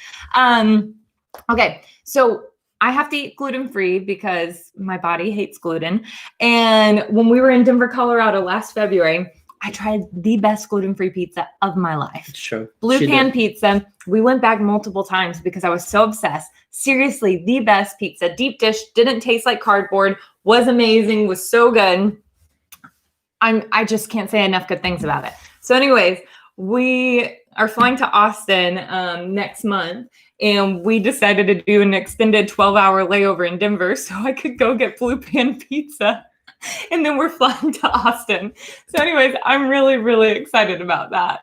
Okay, so I have to eat gluten-free because my body hates gluten. And when we were in Denver, Colorado last February, I tried the best gluten-free pizza of my life. Sure. Blue Pan Pizza. We went back multiple times because I was so obsessed. Seriously, the best pizza. Deep dish, didn't taste like cardboard, was amazing, was so good. I just can't say enough good things about it. So anyways, we are flying to Austin next month, and we decided to do an extended 12-hour layover in Denver so I could go get Blue Pan Pizza. And then we're flying to Austin. So anyways, I'm really, really excited about that.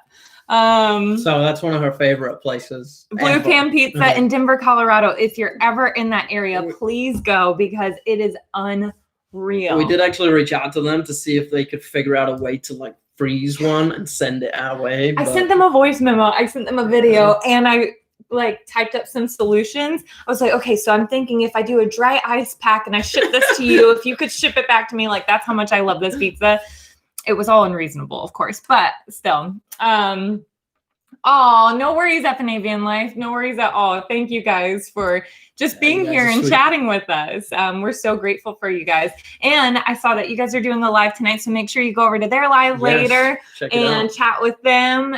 So that's one of her favorite places. Blue ever. Pan Pizza in Denver, Colorado. If you're ever in that area, please go because it is unreal. We did actually reach out to them to see if they could figure out a way to like freeze one and send it our way. I sent them a voice memo. I sent them a video and I like typed up some solutions. I was like, okay, so I'm thinking if I do a dry ice pack and I ship this to you, if you could ship it back to me, like that's how much I love this pizza. It was all unreasonable, of course, but still. Oh, no worries, FNA Van Life. No worries at all. Thank you guys for just being here and chatting with us. We're so grateful for you guys. And I saw that you guys are doing the live tonight, so make sure you go over to their live later and chat with them.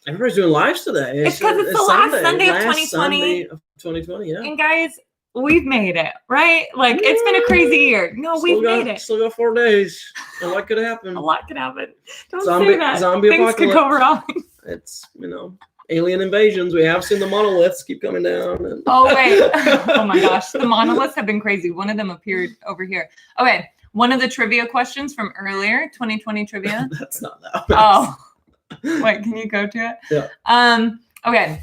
Everybody's doing lives today. It's because it's the last Sunday of 2020. Sunday of 2020, yeah. And guys, we've made it, right? Like, it's been a crazy year. No, we've made it. Still got 4 days. A lot could happen. A lot could happen. Don't say that. Zombie Things apocalypse. could go wrong. It's, alien invasions. We have seen the monoliths keep coming down. And oh, wait. Oh, my gosh. The monoliths have been crazy. One of them appeared over here. Okay. One of the trivia questions from earlier, 2020 trivia. That's not that. Oh. Wait, can you go to it? Yeah. Okay.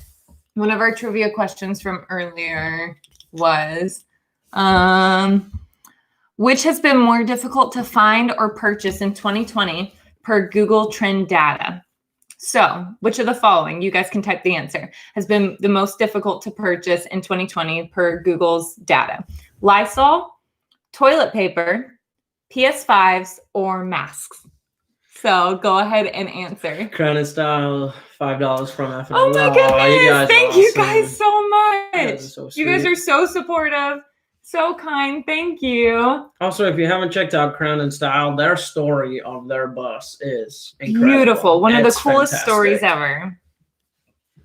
One of our trivia questions from earlier was, which has been more difficult to find or purchase in 2020 per Google Trend data? So, which of the following, you guys can type the answer, has been the most difficult to purchase in 2020 per Google's data? Lysol, toilet paper, PS5s, or masks? So go ahead and answer. Crown & Style, $5 from FNA. Oh my goodness. Thank you guys so much. You guys are so sweet. You guys are so supportive, so kind. Thank you. Also, if you haven't checked out Crown & Style, their story of their bus is incredible. Beautiful. One of the coolest fantastic. stories ever.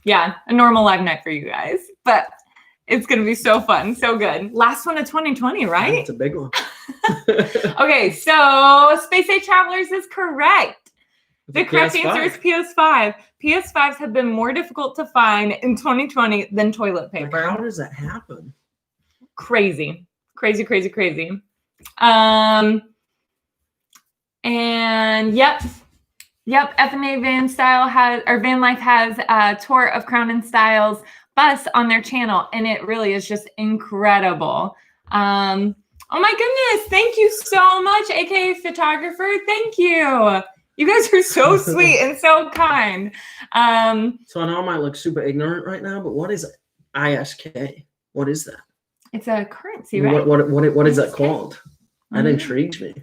Yeah, a normal live night for you guys. But it's going to be so fun, so good. Last one of 2020, right? It's a big one. Okay, so Space Age Travelers is correct. The correct answer is PS5. PS5s have been more difficult to find in 2020 than toilet paper. Like, how does that happen? Crazy. And yep, FNA Van Life has a tour of Crown & Style's bus on their channel, and it really is just incredible. Oh my goodness, thank you so much, aka photographer. Thank you. You guys are so sweet and so kind. So I know I might look super ignorant right now, but what is ISK? What is that? It's a currency, right? What is that called? That intrigues me.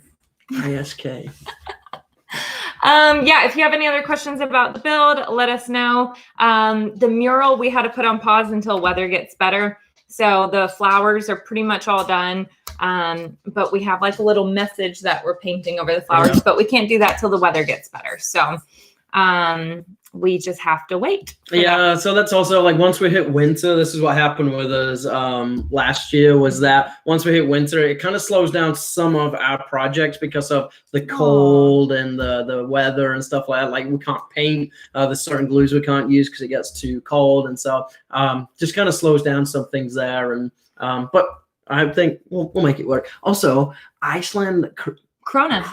ISK. Yeah, if you have any other questions about the build, let us know. The mural we had to put on pause until weather gets better. So the flowers are pretty much all done. But we have like a little message that we're painting over the flowers, but we can't do that till the weather gets better. So we just have to wait. Yeah, so that's also like once we hit winter, this is what happened with us last year, was that once we hit winter, it kind of slows down some of our projects because of the cold and the weather and stuff like that. Like we can't paint, there's certain glues we can't use because it gets too cold. And so just kind of slows down some things there. And but I think we'll make it work. Also, Iceland Corona.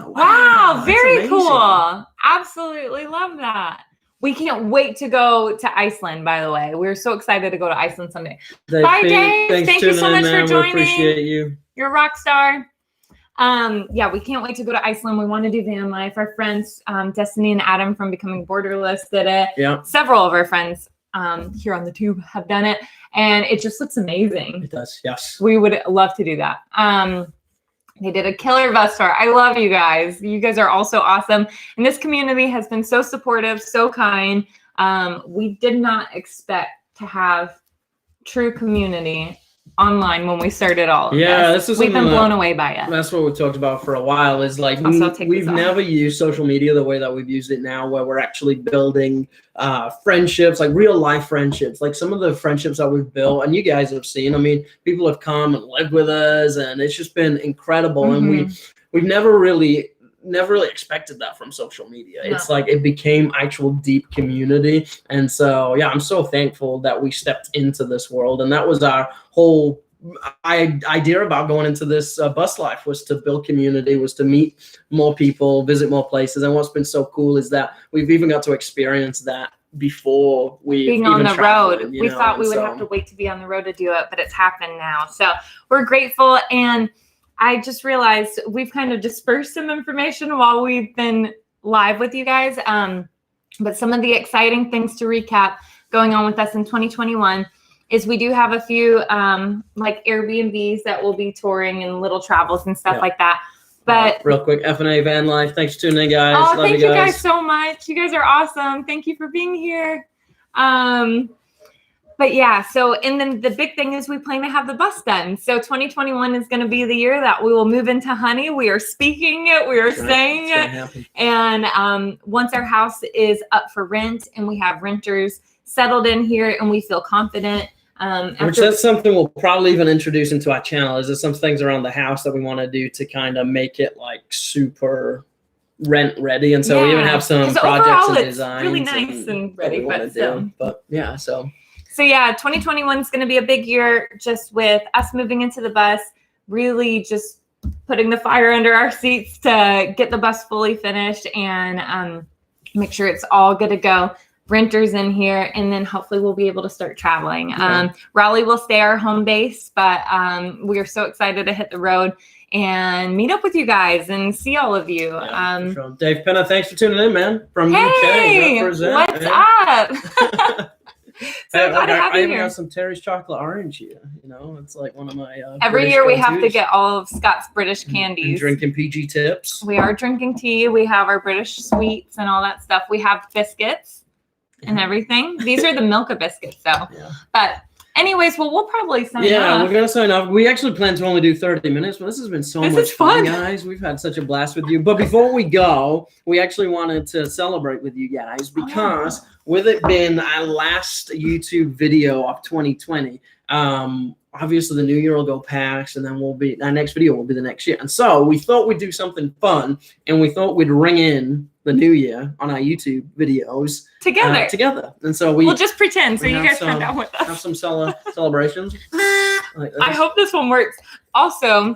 Wow, very cool. Absolutely love that. We can't wait to go to Iceland, by the way. We're so excited to go to Iceland someday. Bye, Dave. Thank you so much for joining. We appreciate you. You're a rock star. Yeah, we can't wait to go to Iceland. We want to do van life. Our friends, Destiny and Adam from Becoming Borderless did it. Yeah. Several of our friends here on the tube have done it. And it just looks amazing. It does, yes. We would love to do that. They did a killer bus tour. I love you guys. You guys are also awesome. And this community has been so supportive, so kind. We did not expect to have true community online when we started all of this. We've been blown away by it. That's what we talked about for a while, is like we've never used social media the way that we've used it now, where we're actually building friendships, like real life friendships. Like some of the friendships that we've built, and you guys have seen, I mean, people have come and lived with us, and it's just been incredible. Mm-hmm. And we've never really expected that from social media. No. It's like it became actual deep community. And so, yeah, I'm so thankful that we stepped into this world. And that was our whole idea about going into this bus life was to build community, was to meet more people, visit more places. And what's been so cool is that we've even got to experience that before we being on the road. We thought we would so, have to wait to be on the road to do it, but it's happened now. So we're grateful. And I just realized we've kind of dispersed some information while we've been live with you guys. But some of the exciting things to recap going on with us in 2021 is we do have a few like Airbnbs that will be touring and little travels and stuff like that. But real quick, F&A Van Life. Thanks for tuning in, guys. Oh, Love thank you you guys so much. You guys are awesome. Thank you for being here. But yeah, so, and then the big thing is we plan to have the bus done. So 2021 is going to be the year that we will move into Honey. We are speaking it. We are saying it. And once our house is up for rent and we have renters settled in here and we feel confident. Which that's something we'll probably even introduce into our channel. Is there some things around the house that we want to do to kind of make it like super rent ready? And so we even have some projects and designs. Really nice and ready, but yeah, so yeah, 2021 is going to be a big year just with us moving into the bus, really just putting the fire under our seats to get the bus fully finished and make sure it's all good to go. Renters in here, and then hopefully we'll be able to start traveling. Raleigh will stay our home base, but we are so excited to hit the road and meet up with you guys and see all of you. Sure. Dave Penna, thanks for tuning in, man. From hey, UK. What's up? So glad to have you I even here. got some Terry's chocolate orange here. You know, it's like one of my every British year we have to go-tos. get all of Scott's British candies. And drinking PG tips. We are drinking tea. We have our British sweets and all that stuff. We have biscuits and everything. These are the Milka biscuits, though. Yeah. But anyways, well, we'll probably sign off. Yeah, we're going to sign off. We actually plan to only do 30 minutes, but this has been so much fun, guys. We've had such a blast with you. But before we go, we actually wanted to celebrate with you guys because with it being our last YouTube video of 2020, obviously the new year will go past and then our next video will be the next year. And so we thought we'd do something fun and we thought we'd ring in the new year on our YouTube videos together. And so we'll just pretend so you guys come down with us. Have some celebrations. I hope this one works. Also,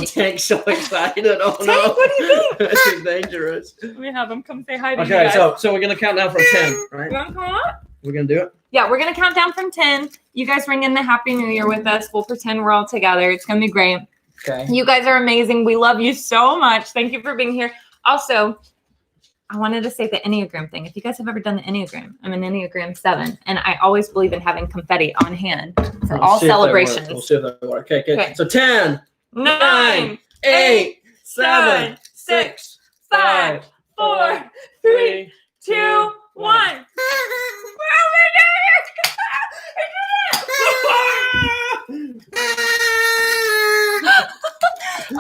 Tank's so excited. Oh Tank, no. what do you think? It's dangerous. We have him come say hi to you Okay, guys. so we're gonna count down from 10, right? You wanna come on? We're gonna do it? Yeah, we're gonna count down from 10. You guys ring in the Happy New Year with us. We'll pretend we're all together. It's gonna be great. Okay. You guys are amazing. We love you so much. Thank you for being here. Also, I wanted to say the Enneagram thing. If you guys have ever done the Enneagram, I'm an Enneagram 7, and I always believe in having confetti on hand for all celebrations. We'll see if that works. Okay. So 10, 9, 8, 7, 6, 5, 4, 3, 2, 1.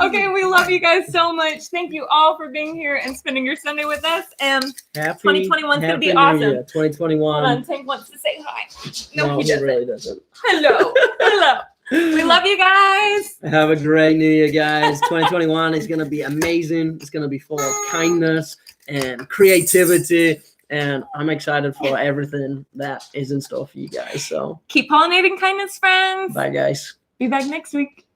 Okay, we love you guys so much. Thank you all for being here and spending your Sunday with us. And 2021 is going to be awesome. 2021. Hold on, Tank wants to say hi. No, he he doesn't. really doesn't. Hello. We love you guys. Have a great New Year, guys. 2021 is going to be amazing. It's going to be full of kindness and creativity. And I'm excited for everything that is in store for you guys. So keep pollinating kindness, friends. bye, guys. Be back next week.